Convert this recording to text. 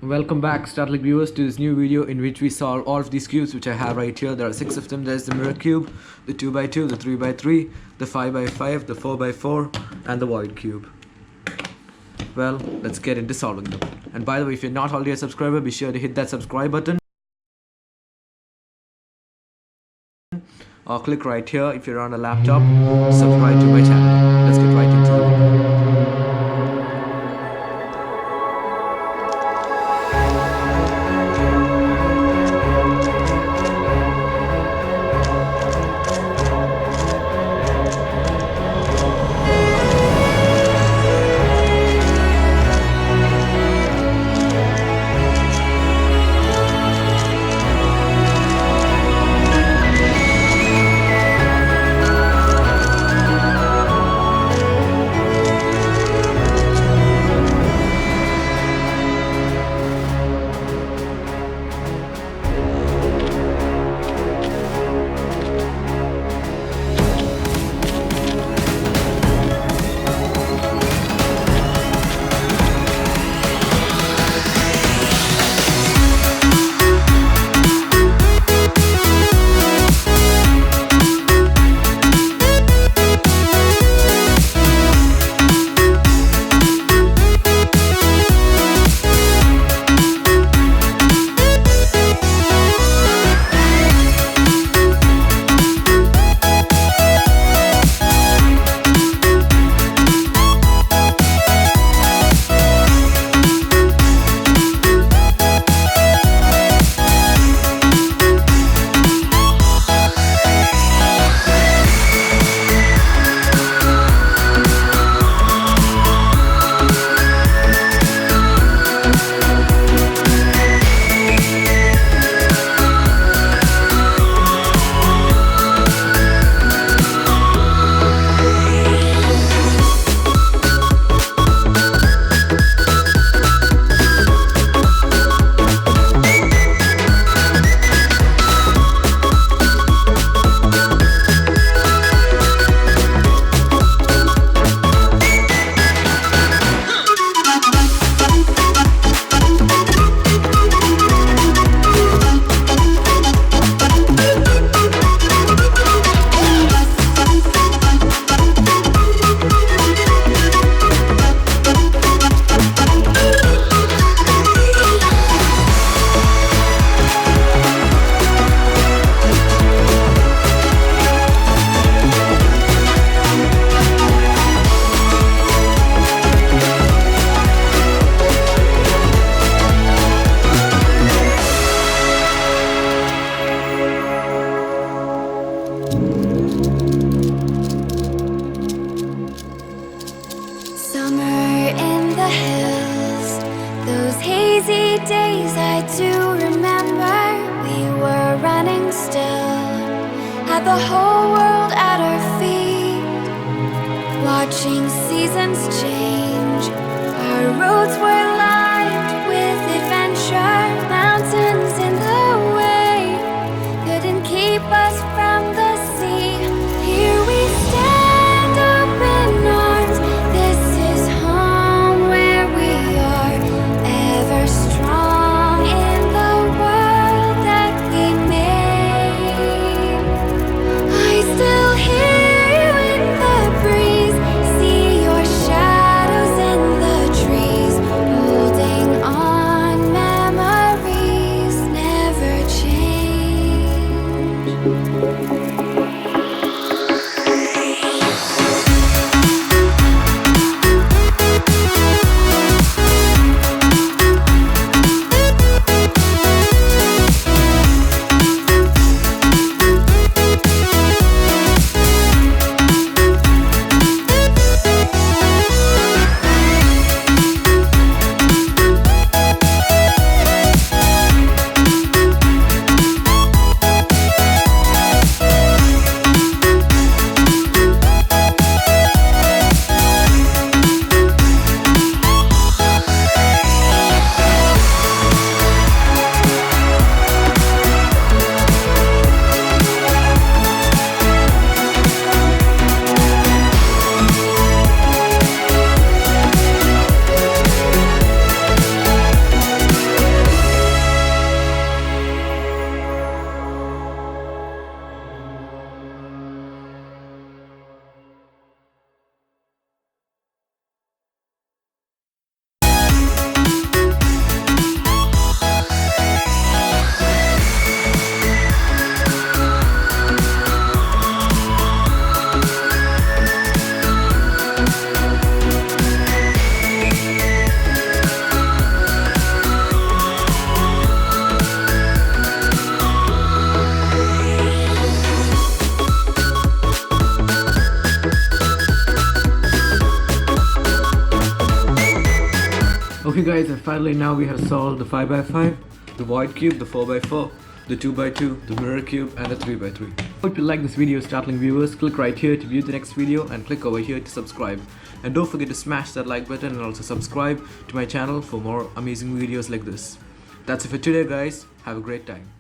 Welcome back, Startling viewers, to this new video in which we solve all of these cubes which I have right here. There are 6 of them. There's the mirror cube, the 2x2, the 3x3, the 5x5, the 4x4, and the void cube. Well, let's get into solving them. And by the way, if you're not already a subscriber, be sure to hit that subscribe button. Or click right here if you're on a laptop to subscribe to my channel. Let's get right into the video. Days I do remember, we were running still, had the whole world at our feet, watching seasons change. Our roads were lined with adventure, mountains in the way couldn't keep us from the sea. Here we stand, open arms, this is home where we are, ever strong in the world that we made. I still hear you in the breeze, see your shadows in the trees. Okay guys, and finally now we have solved the 5x5, the void cube, the 4x4, the 2x2, the mirror cube, and the 3x3. Hope you like this video, Startling viewers. Click right here to view the next video and click over here to subscribe. And don't forget to smash that like button and also subscribe to my channel for more amazing videos like this. That's it for today guys. Have a great time.